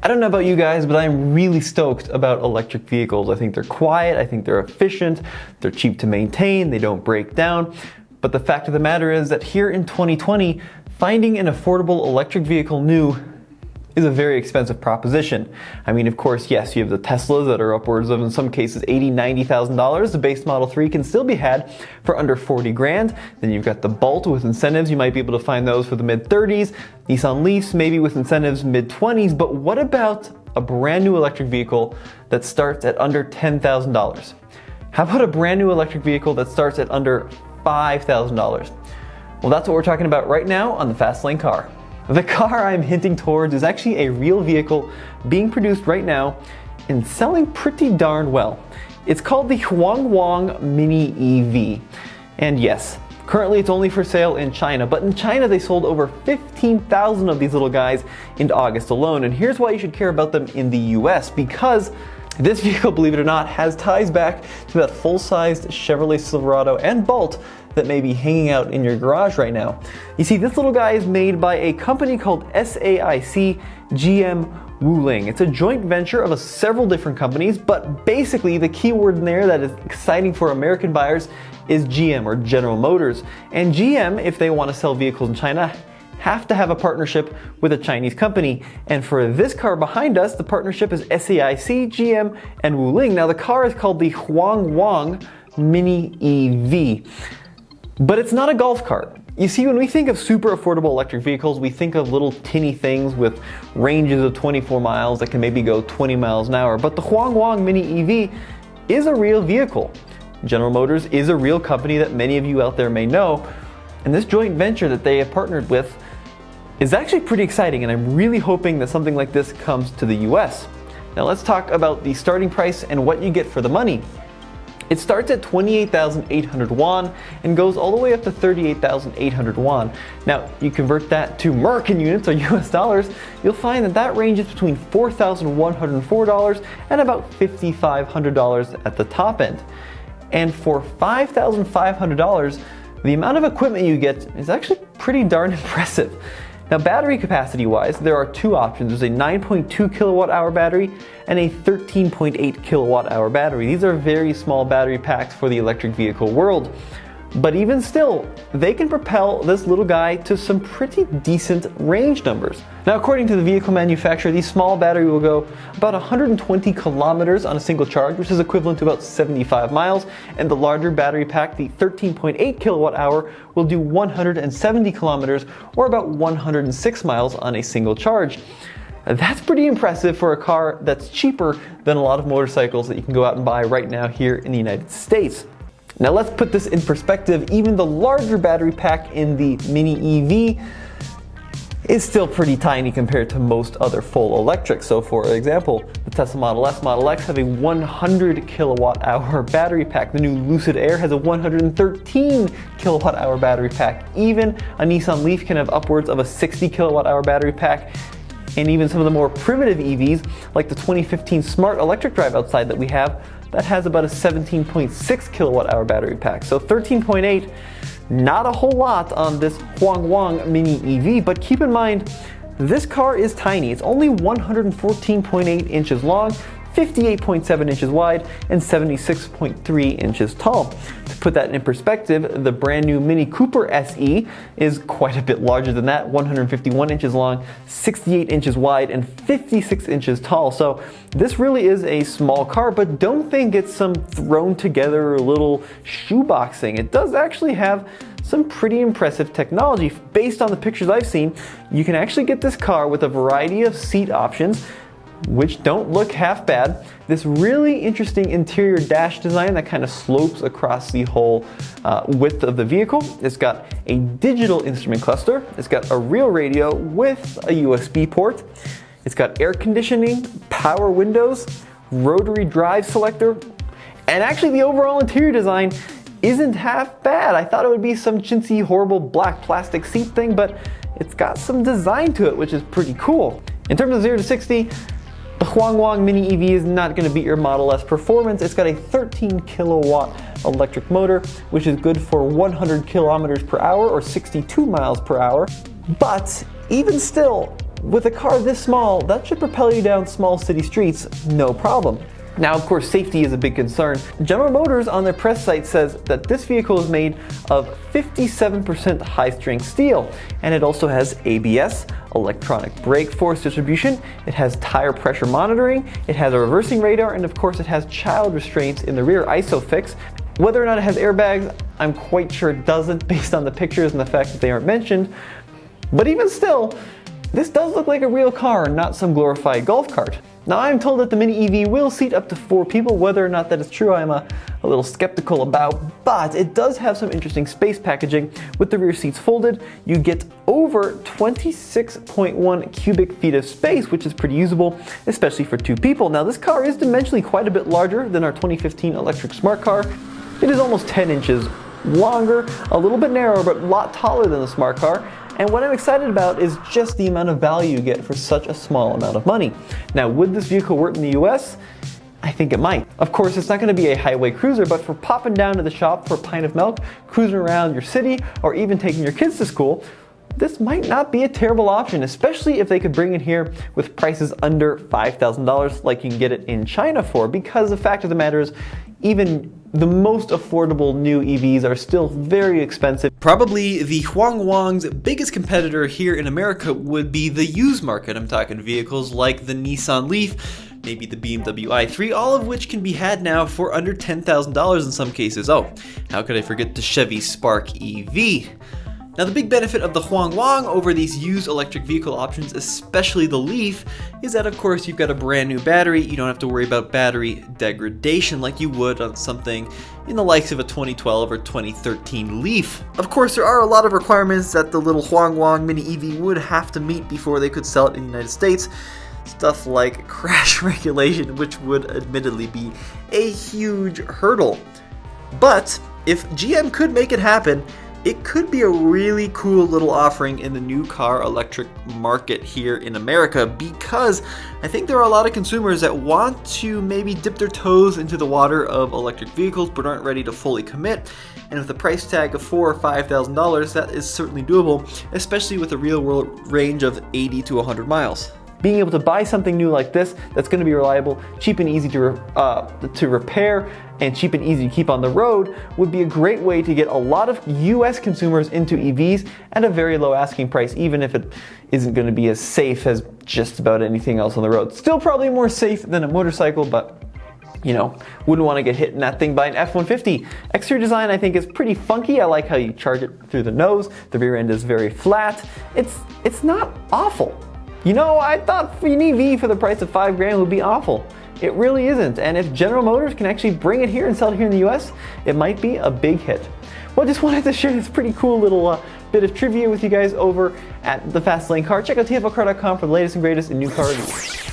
I don't know about you guys, but I'm really stoked about electric vehicles. I think they're quiet, I think they're efficient, they're cheap to maintain, they don't break down. But the fact of the matter is that here in 2020, finding an affordable electric vehicle new is a very expensive proposition. I mean, of course, yes, you have the Teslas that are upwards of, in some cases, $80,000, $90,000. The base Model 3 can still be had for under 40 grand. Then you've got the Bolt with incentives. You might be able to find those for the mid-30s. Nissan Leafs, maybe with incentives mid-20s. But what about a brand new electric vehicle that starts at under $10,000? How about a brand new electric vehicle that starts at under $5,000? Well, that's what we're talking about right now on the Fast Lane Car. The car I'm hinting towards is actually a real vehicle being produced right now and selling pretty darn well. It's called the Wuling Mini EV. And yes, currently it's only for sale in China, but in China they sold over 15,000 of these little guys in August alone. And here's why you should care about them in the US, because this vehicle, believe it or not, has ties back to that full-sized Chevrolet Silverado and Bolt that may be hanging out in your garage right now. You see, this little guy is made by a company called SAIC GM Wuling. It's a joint venture of several different companies, but basically the key word in there that is exciting for American buyers is GM, or General Motors. And GM, if they want to sell vehicles in China, have to have a partnership with a Chinese company. And for this car behind us, the partnership is SAIC, GM, and Wuling. Now the car is called the Wuling Mini EV. But it's not a golf cart. You see, when we think of super affordable electric vehicles, we think of little tinny things with ranges of 24 miles that can maybe go 20 miles an hour. But the Wuling Mini EV is a real vehicle. General Motors is a real company that many of you out there may know. And this joint venture that they have partnered with is actually pretty exciting, and I'm really hoping that something like this comes to the US. Now let's talk about the starting price and what you get for the money. It starts at 28,800 won and goes all the way up to 38,800 won. Now, you convert that to American units or US dollars, you'll find that that ranges between $4,104 and about $5,500 at the top end. And for $5,500, the amount of equipment you get is actually pretty darn impressive. Now, battery capacity wise, there are two options. There's a 9.2 kilowatt hour battery and a 13.8 kilowatt hour battery. These are very small battery packs for the electric vehicle world. But even still, they can propel this little guy to some pretty decent range numbers. Now, according to the vehicle manufacturer, the small battery will go about 120 kilometers on a single charge, which is equivalent to about 75 miles. And the larger battery pack, the 13.8 kilowatt hour, will do 170 kilometers or about 106 miles on a single charge. That's pretty impressive for a car that's cheaper than a lot of motorcycles that you can go out and buy right now here in the United States. Now let's put this in perspective. Even the larger battery pack in the Mini EV is still pretty tiny compared to most other full electrics. So for example, the Tesla Model S, Model X have a 100 kilowatt hour battery pack. The new Lucid Air has a 113 kilowatt hour battery pack. Even a Nissan Leaf can have upwards of a 60 kilowatt hour battery pack. And even some of the more primitive EVs, like the 2015 Smart Electric Drive outside that we have, that has about a 17.6 kilowatt hour battery pack. So 13.8, not a whole lot on this Wuling Mini EV, but keep in mind, this car is tiny. It's only 114.8 inches long, 58.7 inches wide, and 76.3 inches tall. To put that in perspective, the brand new Mini Cooper SE is quite a bit larger than that, 151 inches long, 68 inches wide, and 56 inches tall. So this really is a small car, but don't think it's some thrown together little shoeboxing. It does actually have some pretty impressive technology. Based on the pictures I've seen, you can actually get this car with a variety of seat options, which don't look half bad. This really interesting interior dash design that kind of slopes across the whole width of the vehicle. It's got a digital instrument cluster. It's got a real radio with a USB port. It's got air conditioning, power windows, rotary drive selector, and actually the overall interior design isn't half bad. I thought it would be some chintzy, horrible black plastic seat thing, but it's got some design to it, which is pretty cool. In terms of 0 to 60, the Wuling Mini EV is not going to beat your Model S performance. It's got a 13 kilowatt electric motor, which is good for 100 kilometers per hour or 62 miles per hour. But even still, with a car this small, that should propel you down small city streets, no problem. Now, of course, safety is a big concern. General Motors on their press site says that this vehicle is made of 57% high-strength steel, and it also has ABS, electronic brake force distribution, it has tire pressure monitoring, it has a reversing radar, and of course it has child restraints in the rear ISOFIX. Whether or not it has airbags, I'm quite sure it doesn't based on the pictures and the fact that they aren't mentioned. But even still, this does look like a real car, not some glorified golf cart. Now, I'm told that the Mini EV will seat up to 4 people. Whether or not that is true, I'm a little skeptical about, but it does have some interesting space packaging. With the rear seats folded, you get over 26.1 cubic feet of space, which is pretty usable, especially for 2 people. Now, this car is dimensionally quite a bit larger than our 2015 electric smart car. It is almost 10 inches longer, a little bit narrower, but a lot taller than the smart car. And what I'm excited about is just the amount of value you get for such a small amount of money. Now, would this vehicle work in the US? I think it might. Of course, it's not going to be a highway cruiser, but for popping down to the shop for a pint of milk, cruising around your city, or even taking your kids to school, this might not be a terrible option, especially if they could bring it here with prices under $5,000 like you can get it in China for, because the fact of the matter is, even the most affordable new EVs are still very expensive. Probably the Huang's biggest competitor here in America would be the used market. I'm talking vehicles like the Nissan Leaf, maybe the BMW i3, all of which can be had now for under $10,000 in some cases. Oh, how could I forget the Chevy Spark EV? Now, the big benefit of the Huang over these used electric vehicle options, especially the Leaf, is that of course you've got a brand new battery. You don't have to worry about battery degradation like you would on something in the likes of a 2012 or 2013 Leaf. Of course, there are a lot of requirements that the little Huang Mini EV would have to meet before they could sell it in the United States. Stuff like crash regulation, which would admittedly be a huge hurdle. But if GM could make it happen, it could be a really cool little offering in the new car electric market here in America, because I think there are a lot of consumers that want to maybe dip their toes into the water of electric vehicles but aren't ready to fully commit. And with a price tag of $4,000 or $5,000, that is certainly doable, especially with a real world range of 80 to 100 miles. Being able to buy something new like this that's going to be reliable, cheap and easy to repair, and cheap and easy to keep on the road would be a great way to get a lot of US consumers into EVs at a very low asking price, even if it isn't going to be as safe as just about anything else on the road. Still probably more safe than a motorcycle, but you know, wouldn't want to get hit in that thing by an F-150. Exterior design I think is pretty funky. I like how you charge it through the nose. The rear end is very flat. It's not awful. You know, I thought an EV for the price of $5,000 would be awful. It really isn't, and if General Motors can actually bring it here and sell it here in the US, it might be a big hit. Well, just wanted to share this pretty cool little bit of trivia with you guys over at the Fastlane Car. Check out tflcar.com for the latest and greatest in new car reviews.